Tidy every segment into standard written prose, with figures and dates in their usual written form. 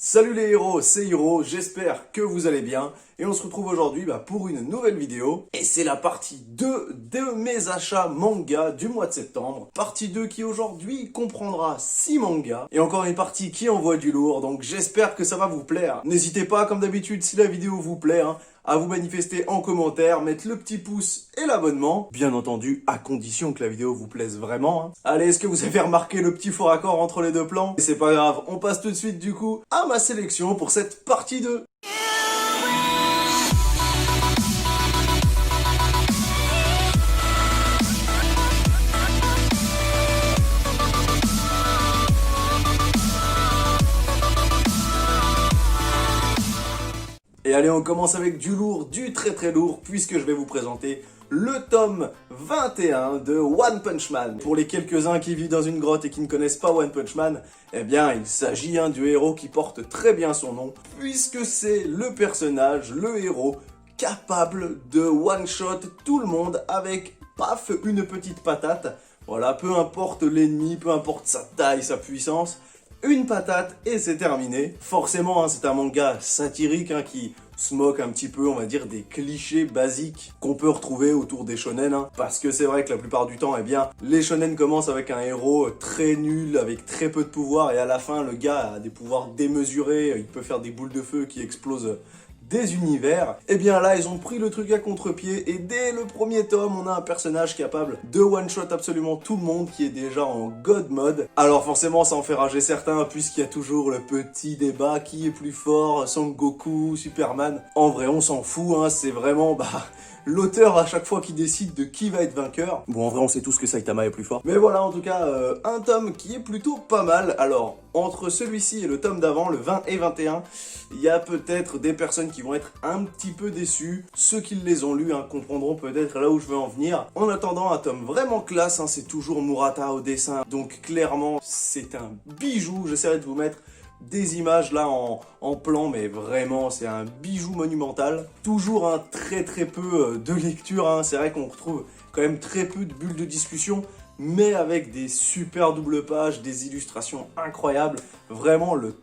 Salut les héros, c'est Hiro, j'espère que vous allez bien et on se retrouve aujourd'hui pour une nouvelle vidéo et c'est la partie 2 de mes achats manga du mois de septembre. Partie 2 qui aujourd'hui comprendra 6 mangas et encore une partie qui envoie du lourd, donc j'espère que ça va vous plaire. N'hésitez pas comme d'habitude si la vidéo vous plaît à vous manifester en commentaire, mettre le petit pouce et l'abonnement. Bien entendu, à condition que la vidéo vous plaise vraiment. Allez, est-ce que vous avez remarqué le petit faux raccord entre les deux plans? Et c'est pas grave, on passe tout de suite du coup à ma sélection pour cette partie 2. Et allez, on commence avec du lourd, du très lourd, puisque je vais vous présenter le tome 21 de One Punch Man. Pour les quelques-uns qui vivent dans une grotte et qui ne connaissent pas One Punch Man, eh bien, il s'agit du héros qui porte très bien son nom, puisque c'est le personnage, le héros, capable de one-shot tout le monde avec, paf, une petite patate. Voilà, peu importe l'ennemi, peu importe sa taille, sa puissance, une patate et c'est terminé. Forcément, c'est un manga satirique qui se moque un petit peu, on va dire, des clichés basiques qu'on peut retrouver autour des shonen. Parce que c'est vrai que la plupart du temps, eh bien, les shonen commencent avec un héros très nul, avec très peu de pouvoir, et à la fin, le gars a des pouvoirs démesurés, il peut faire des boules de feu qui explosent des univers. Et bien là, ils ont pris le truc à contre-pied et dès le premier tome, on a un personnage capable de one-shot absolument tout le monde qui est déjà en God mode. Alors forcément, ça en fait rager certains puisqu'il y a toujours le petit débat qui est plus fort, Son Goku, Superman. En vrai, on s'en fout, c'est vraiment l'auteur à chaque fois qui décide de qui va être vainqueur. Bon, en vrai, on sait tous que Saitama est plus fort. Mais voilà, en tout cas, un tome qui est plutôt pas mal. Alors, entre celui-ci et le tome d'avant, le 20 et 21, il y a peut-être des personnes qui vont être un petit peu déçus. Ceux qui les ont lus comprendront peut-être là où je veux en venir. En attendant, un tome vraiment classe, c'est toujours Murata au dessin. Donc clairement, c'est un bijou. J'essaierai de vous mettre des images là en plan, mais vraiment c'est un bijou monumental. Toujours très peu de lecture, c'est vrai qu'on retrouve quand même très peu de bulles de discussion, mais avec des super doubles pages, des illustrations incroyables. Vraiment le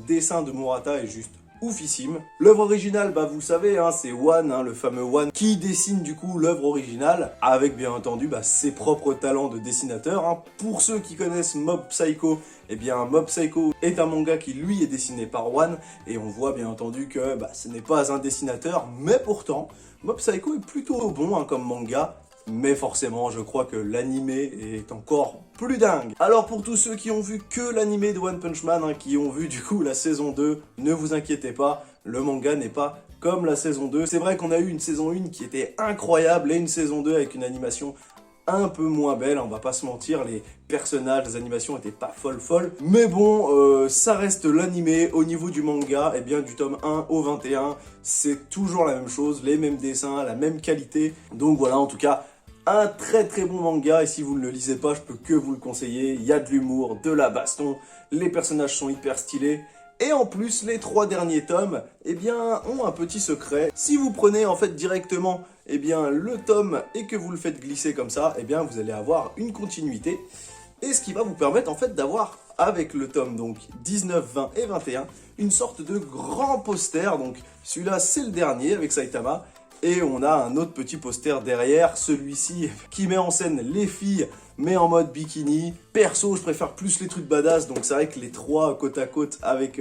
dessin de Murata est juste oufissime. L'œuvre originale, vous savez, c'est One, le fameux One, qui dessine du coup l'œuvre originale, avec bien entendu ses propres talents de dessinateur. Pour ceux qui connaissent Mob Psycho, eh bien Mob Psycho est un manga qui lui est dessiné par One, et on voit bien entendu que ce n'est pas un dessinateur, mais pourtant, Mob Psycho est plutôt bon comme manga. Mais forcément, je crois que l'animé est encore plus dingue. Alors pour tous ceux qui ont vu que l'animé de One Punch Man, qui ont vu du coup la saison 2, ne vous inquiétez pas, le manga n'est pas comme la saison 2. C'est vrai qu'on a eu une saison 1 qui était incroyable et une saison 2 avec une animation un peu moins belle, on va pas se mentir, les personnages, les animations étaient pas folles. Mais bon, ça reste l'animé. Au niveau du manga, eh bien du tome 1 au 21, c'est toujours la même chose, les mêmes dessins, la même qualité. Donc voilà, en tout cas, un très bon manga, et si vous ne le lisez pas, je peux que vous le conseiller. Il y a de l'humour, de la baston, les personnages sont hyper stylés. Et en plus, les 3 derniers tomes, eh bien, ont un petit secret. Si vous prenez en fait directement le tome et que vous le faites glisser comme ça, eh bien, vous allez avoir une continuité. Et ce qui va vous permettre en fait d'avoir, avec le tome donc 19, 20 et 21, une sorte de grand poster. Donc celui-là, c'est le dernier avec Saitama. Et on a un autre petit poster derrière, celui-ci qui met en scène les filles, mais en mode bikini. Perso, je préfère plus les trucs badass, donc c'est vrai que les 3 côte à côte avec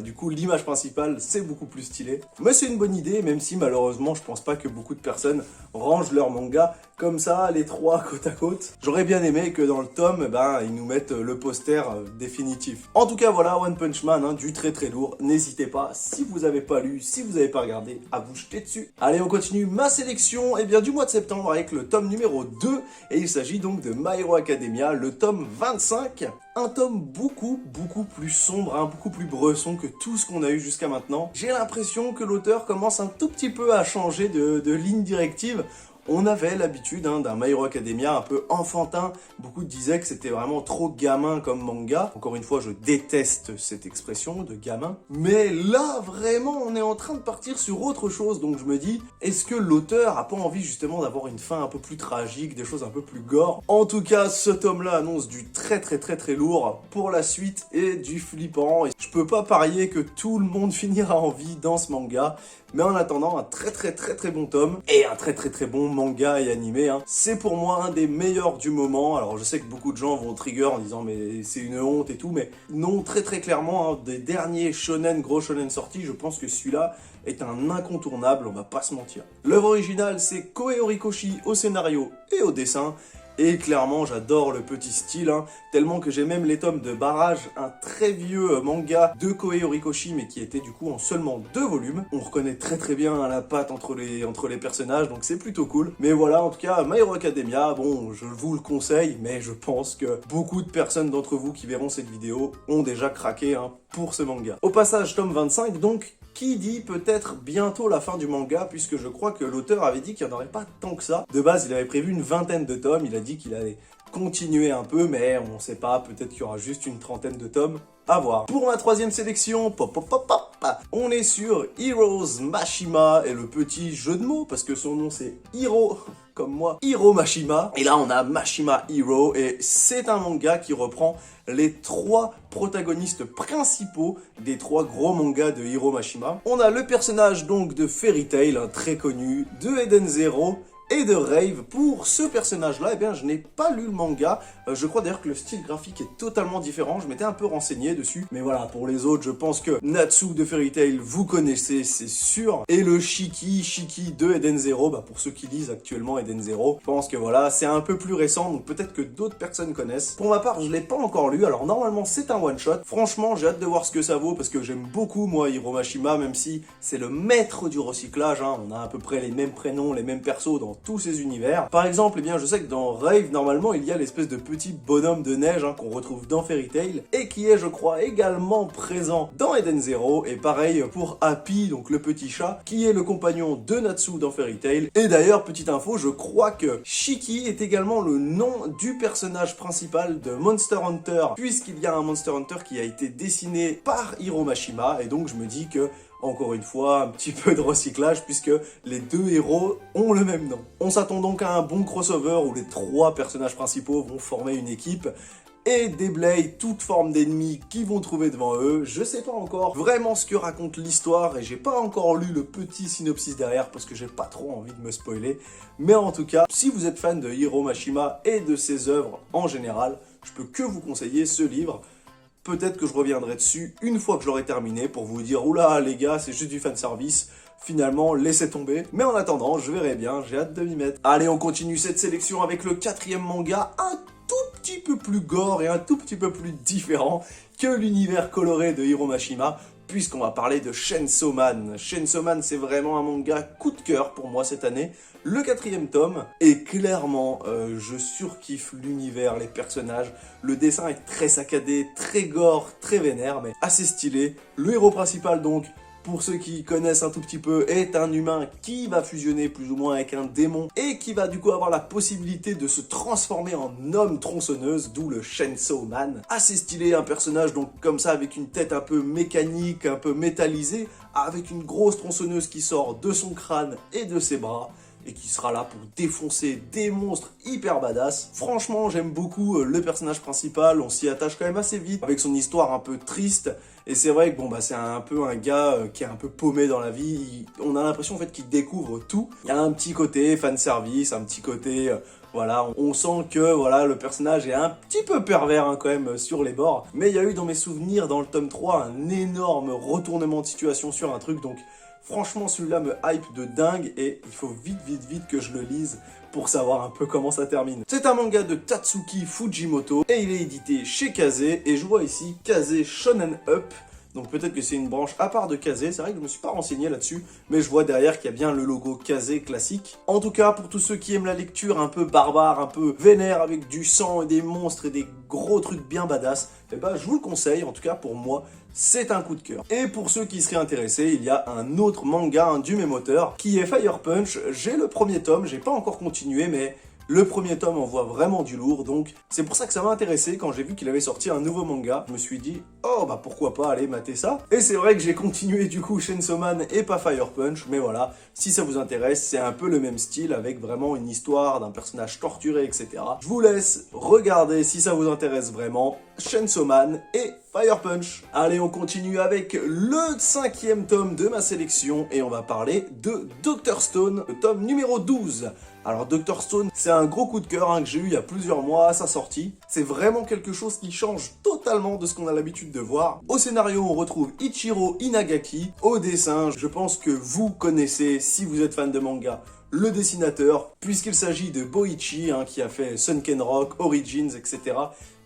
du coup l'image principale, c'est beaucoup plus stylé. Mais c'est une bonne idée, même si malheureusement, je pense pas que beaucoup de personnes rangent leur manga comme ça, les 3 côte à côte. J'aurais bien aimé que dans le tome, ils nous mettent le poster définitif. En tout cas, voilà, One Punch Man, du très lourd. N'hésitez pas, si vous n'avez pas lu, si vous n'avez pas regardé, à vous jeter dessus. Allez, on continue ma sélection du mois de septembre avec le tome numéro 2, et il s'agit donc de My Hero Academia, le tome 25. Un tome beaucoup plus sombre, beaucoup plus bresson que tout ce qu'on a eu jusqu'à maintenant. J'ai l'impression que l'auteur commence un tout petit peu à changer de ligne directive. On avait l'habitude d'un My Hero Academia un peu enfantin. Beaucoup disaient que c'était vraiment trop gamin comme manga. Encore une fois, je déteste cette expression de gamin. Mais là, vraiment, on est en train de partir sur autre chose. Donc je me dis, est-ce que l'auteur a pas envie justement d'avoir une fin un peu plus tragique, des choses un peu plus gore? En tout cas, ce tome-là annonce du très lourd pour la suite et du flippant. Et je peux pas parier que tout le monde finira en vie dans ce manga. Mais en attendant, un très bon tome et un très bon manga et animé. C'est pour moi un des meilleurs du moment. Alors je sais que beaucoup de gens vont trigger en disant mais c'est une honte et tout, mais non, très clairement, des derniers gros shonen sortis, je pense que celui-là est un incontournable, on va pas se mentir. L'œuvre originale, c'est Kohei Horikoshi au scénario et au dessin. Et clairement, j'adore le petit style, tellement que j'ai même les tomes de Barrage, un très vieux manga de Kohei Horikoshi, mais qui était du coup en seulement 2 volumes. On reconnaît très bien la patte entre les personnages, donc c'est plutôt cool. Mais voilà, en tout cas, My Hero Academia, bon, je vous le conseille, mais je pense que beaucoup de personnes d'entre vous qui verront cette vidéo ont déjà craqué pour ce manga. Au passage, tome 25, donc, qui dit peut-être bientôt la fin du manga, puisque je crois que l'auteur avait dit qu'il n'y en aurait pas tant que ça. De base, il avait prévu une 20aine de tomes, il a dit qu'il allait continuer un peu, mais on sait pas, peut-être qu'il y aura juste une 30aine de tomes. À voir. Pour ma 3e sélection, on est sur Heroes Mashima, et le petit jeu de mots, parce que son nom c'est Hiro, comme moi, Hiro Mashima. Et là on a Mashima Hero, et c'est un manga qui reprend les 3 protagonistes principaux des 3 gros mangas de Hiro Mashima. On a le personnage donc de Fairy Tail, très connu, de Eden Zero, et de Rave. Pour ce personnage-là, eh bien, je n'ai pas lu le manga. Je crois d'ailleurs que le style graphique est totalement différent. Je m'étais un peu renseigné dessus. Mais voilà, pour les autres, je pense que Natsu de Fairy Tail, vous connaissez, c'est sûr. Et le Shiki de Eden Zero, pour ceux qui lisent actuellement Eden Zero, je pense que voilà, c'est un peu plus récent, donc peut-être que d'autres personnes connaissent. Pour ma part, je l'ai pas encore lu. Alors normalement, c'est un one-shot. Franchement, j'ai hâte de voir ce que ça vaut, parce que j'aime beaucoup, moi, Hiro Mashima, même si c'est le maître du recyclage. On a à peu près les mêmes prénoms, les mêmes persos dans tous ces univers. Par exemple, eh bien, je sais que dans Rave, normalement, il y a l'espèce de petit bonhomme de neige qu'on retrouve dans Fairy Tail et qui est, je crois, également présent dans Eden Zero. Et pareil pour Happy, donc le petit chat, qui est le compagnon de Natsu dans Fairy Tail. Et d'ailleurs, petite info, je crois que Shiki est également le nom du personnage principal de Monster Hunter, puisqu'il y a un Monster Hunter qui a été dessiné par Hiro Mashima, et donc je me dis que encore une fois, un petit peu de recyclage puisque les 2 héros ont le même nom. On s'attend donc à un bon crossover où les 3 personnages principaux vont former une équipe et déblayent toute forme d'ennemis qu'ils vont trouver devant eux. Je sais pas encore vraiment ce que raconte l'histoire et j'ai pas encore lu le petit synopsis derrière parce que j'ai pas trop envie de me spoiler. Mais en tout cas, si vous êtes fan de Hiro Mashima et de ses œuvres en général, je peux que vous conseiller ce livre. Peut-être que je reviendrai dessus une fois que je l'aurai terminé pour vous dire « Oula les gars, c'est juste du fanservice ». Finalement, laissez tomber. Mais en attendant, je verrai bien, j'ai hâte de m'y mettre. Allez, on continue cette sélection avec le 4e manga, un tout petit peu plus gore et un tout petit peu plus différent que l'univers coloré de Hiro Mashima, puisqu'on va parler de Chainsaw Man. Chainsaw Man, c'est vraiment un manga coup de cœur pour moi cette année. Le 4e tome, et clairement, je surkiffe l'univers, les personnages. Le dessin est très saccadé, très gore, très vénère, mais assez stylé. Le héros principal donc, pour ceux qui connaissent un tout petit peu, est un humain qui va fusionner plus ou moins avec un démon et qui va du coup avoir la possibilité de se transformer en homme tronçonneuse, d'où le Chainsaw Man. Assez stylé, un personnage donc comme ça avec une tête un peu mécanique, un peu métallisée, avec une grosse tronçonneuse qui sort de son crâne et de ses bras et qui sera là pour défoncer des monstres hyper badass. Franchement, j'aime beaucoup le personnage principal, on s'y attache quand même assez vite, avec son histoire un peu triste, et c'est vrai que bon, c'est un peu un gars qui est un peu paumé dans la vie, on a l'impression en fait qu'il découvre tout. Il y a un petit côté fanservice, un petit côté... voilà, on sent que voilà, le personnage est un petit peu pervers quand même sur les bords, mais il y a eu dans mes souvenirs, dans le tome 3, un énorme retournement de situation sur un truc, donc franchement, celui-là me hype de dingue et il faut vite que je le lise pour savoir un peu comment ça termine. C'est un manga de Tatsuki Fujimoto et il est édité chez Kaze et je vois ici Kaze Shonen Up. Donc peut-être que c'est une branche à part de Kazé, c'est vrai que je ne me suis pas renseigné là-dessus, mais je vois derrière qu'il y a bien le logo Kazé classique. En tout cas, pour tous ceux qui aiment la lecture un peu barbare, un peu vénère, avec du sang et des monstres et des gros trucs bien badass, eh ben, je vous le conseille, en tout cas pour moi, c'est un coup de cœur. Et pour ceux qui seraient intéressés, il y a un autre manga du même auteur, qui est Fire Punch. J'ai le premier tome, j'ai pas encore continué, mais le premier tome envoie vraiment du lourd, donc c'est pour ça que ça m'a intéressé quand j'ai vu qu'il avait sorti un nouveau manga. Je me suis dit, oh bah pourquoi pas aller mater ça. Et c'est vrai que j'ai continué du coup Chainsaw Man et pas Fire Punch, mais voilà, si ça vous intéresse, c'est un peu le même style avec vraiment une histoire d'un personnage torturé, etc. Je vous laisse regarder si ça vous intéresse vraiment Chainsaw Man et Fire Punch. Allez, on continue avec le 5e tome de ma sélection et on va parler de Dr Stone, le tome numéro 12. Alors Dr Stone, c'est un gros coup de cœur que j'ai eu il y a plusieurs mois à sa sortie. C'est vraiment quelque chose qui change totalement de ce qu'on a l'habitude de voir. Au scénario, on retrouve Ichiro Inagaki. Au dessin, je pense que vous connaissez, si vous êtes fan de manga, le dessinateur, puisqu'il s'agit de Boichi, qui a fait Sunken Rock, Origins, etc.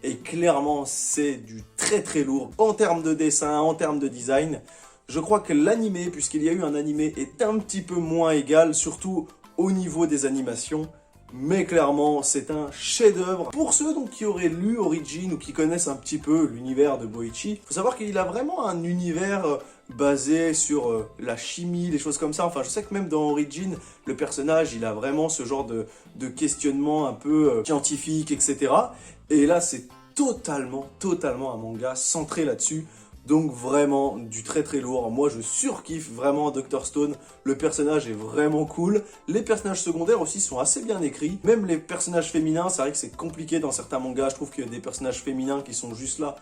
Et clairement, c'est du très très lourd en termes de dessin, en termes de design. Je crois que l'animé, puisqu'il y a eu un animé, est un petit peu moins égal, surtout au niveau des animations, mais clairement c'est un chef-d'œuvre. Pour ceux donc qui auraient lu Origin ou qui connaissent un petit peu l'univers de Boichi, faut savoir qu'il a vraiment un univers basé sur la chimie, des choses comme ça. Enfin, je sais que même dans Origin, le personnage, il a vraiment ce genre de questionnement un peu scientifique, etc. Et là, c'est totalement un manga centré là-dessus. Donc vraiment du très très lourd. Moi je surkiffe vraiment Dr Stone. Le personnage est vraiment cool. Les personnages secondaires aussi sont assez bien écrits. Même les personnages féminins, c'est vrai que c'est compliqué dans certains mangas. Je trouve qu'il y a des personnages féminins qui sont juste là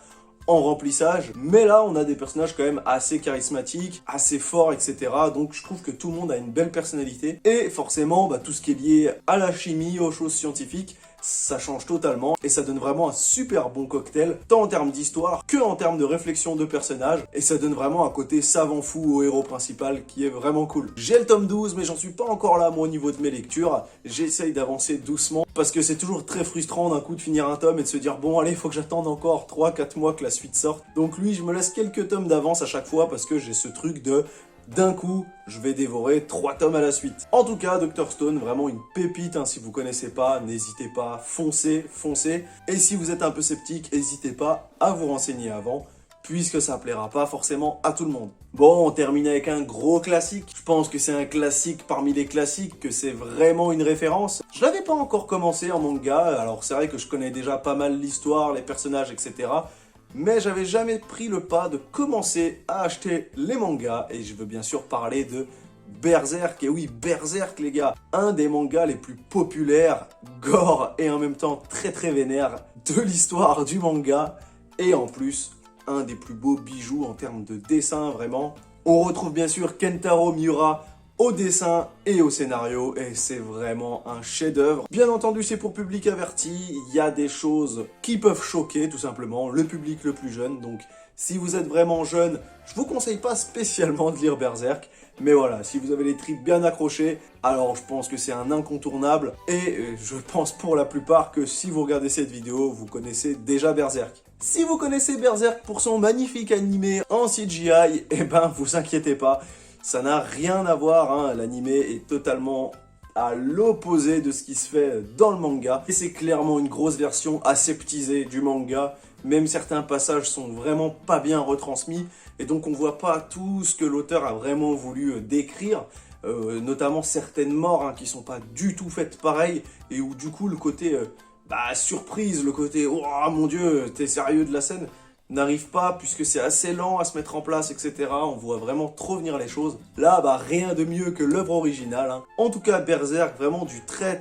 en remplissage. Mais là on a des personnages quand même assez charismatiques, assez forts, etc. Donc je trouve que tout le monde a une belle personnalité. Et forcément tout ce qui est lié à la chimie, aux choses scientifiques, ça change totalement et ça donne vraiment un super bon cocktail, tant en termes d'histoire que en termes de réflexion de personnages, et ça donne vraiment un côté savant fou au héros principal qui est vraiment cool. J'ai le tome 12 mais j'en suis pas encore là moi au niveau de mes lectures, j'essaye d'avancer doucement parce que c'est toujours très frustrant d'un coup de finir un tome et de se dire bon allez il faut que j'attende encore 3-4 mois que la suite sorte. Donc lui je me laisse quelques tomes d'avance à chaque fois parce que j'ai ce truc de d'un coup, je vais dévorer 3 tomes à la suite. En tout cas, Dr Stone, vraiment une pépite. Si vous connaissez pas, n'hésitez pas, foncez. Et si vous êtes un peu sceptique, n'hésitez pas à vous renseigner avant, puisque ça plaira pas forcément à tout le monde. Bon, on termine avec un gros classique. Je pense que c'est un classique parmi les classiques, que c'est vraiment une référence. Je l'avais pas encore commencé en manga, alors c'est vrai que je connais déjà pas mal l'histoire, les personnages, etc. Mais j'avais jamais pris le pas de commencer à acheter les mangas, et je veux bien sûr parler de Berserk. Et oui, Berserk les gars, un des mangas les plus populaires, gore et en même temps très très vénère de l'histoire du manga, et en plus un des plus beaux bijoux en termes de dessin vraiment. On retrouve bien sûr Kentaro Miura au dessin et au scénario, et c'est vraiment un chef-d'œuvre. Bien entendu, c'est pour public averti, il y a des choses qui peuvent choquer tout simplement le public le plus jeune, donc si vous êtes vraiment jeune, je vous conseille pas spécialement de lire Berserk, mais voilà, si vous avez les tripes bien accrochées, alors je pense que c'est un incontournable, et je pense pour la plupart que si vous regardez cette vidéo, vous connaissez déjà Berserk. Si vous connaissez Berserk pour son magnifique animé en CGI, eh ben vous inquiétez pas, ça n'a rien à voir, l'animé est totalement à l'opposé de ce qui se fait dans le manga. Et c'est clairement une grosse version aseptisée du manga. Même certains passages sont vraiment pas bien retransmis. Et donc on voit pas tout ce que l'auteur a vraiment voulu décrire. Notamment certaines morts qui sont pas du tout faites pareil. Et où du coup le côté surprise, le côté « Oh mon dieu, t'es sérieux de la scène ?» n'arrive pas puisque c'est assez lent à se mettre en place, etc. On voit vraiment trop venir les choses. Là, rien de mieux que l'œuvre originale. En tout cas, Berserk, vraiment du très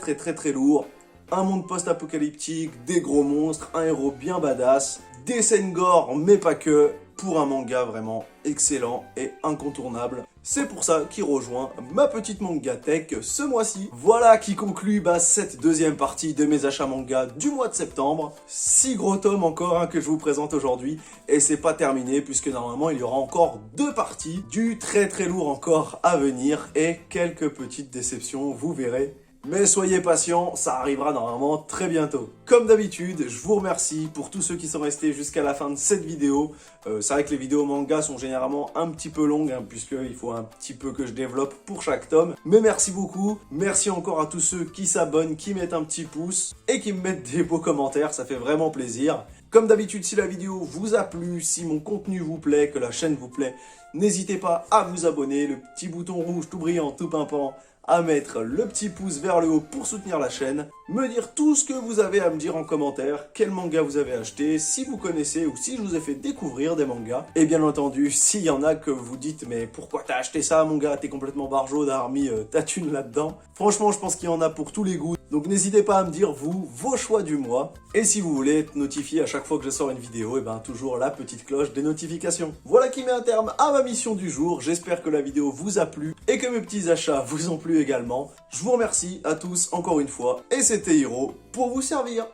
lourd. Un monde post-apocalyptique, des gros monstres, un héros bien badass, des scènes gore, mais pas que, pour un manga vraiment excellent et incontournable. C'est pour ça qu'il rejoint ma petite manga tech ce mois-ci. Voilà qui conclut cette deuxième partie de mes achats manga du mois de septembre. 6 gros tomes encore que je vous présente aujourd'hui. Et c'est pas terminé puisque normalement il y aura encore 2 parties. Du très lourd encore à venir et quelques petites déceptions, vous verrez. Mais soyez patients, ça arrivera normalement très bientôt. Comme d'habitude, je vous remercie pour tous ceux qui sont restés jusqu'à la fin de cette vidéo. C'est vrai que les vidéos manga sont généralement un petit peu longues, hein, puisqu'il faut un petit peu que je développe pour chaque tome. Mais merci beaucoup, merci encore à tous ceux qui s'abonnent, qui mettent un petit pouce et qui me mettent des beaux commentaires, ça fait vraiment plaisir. Comme d'habitude, si la vidéo vous a plu, si mon contenu vous plaît, que la chaîne vous plaît, n'hésitez pas à vous abonner, le petit bouton rouge tout brillant, tout pimpant, à mettre le petit pouce vers le haut pour soutenir la chaîne, me dire tout ce que vous avez à me dire en commentaire, quel manga vous avez acheté, si vous connaissez ou si je vous ai fait découvrir des mangas, et bien entendu, s'il y en a que vous dites mais pourquoi t'as acheté ça mon gars, t'es complètement barjot, t'as remis ta thune là-dedans. Franchement, je pense qu'il y en a pour tous les goûts, donc n'hésitez pas à me dire vous, vos choix du mois, et si vous voulez être notifié à chaque fois que je sors une vidéo, et bien toujours la petite cloche des notifications. Voilà qui met un terme à ma mission du jour, j'espère que la vidéo vous a plu, et que mes petits achats vous ont plu également. Je vous remercie à tous encore une fois, et c'était Hiro pour vous servir.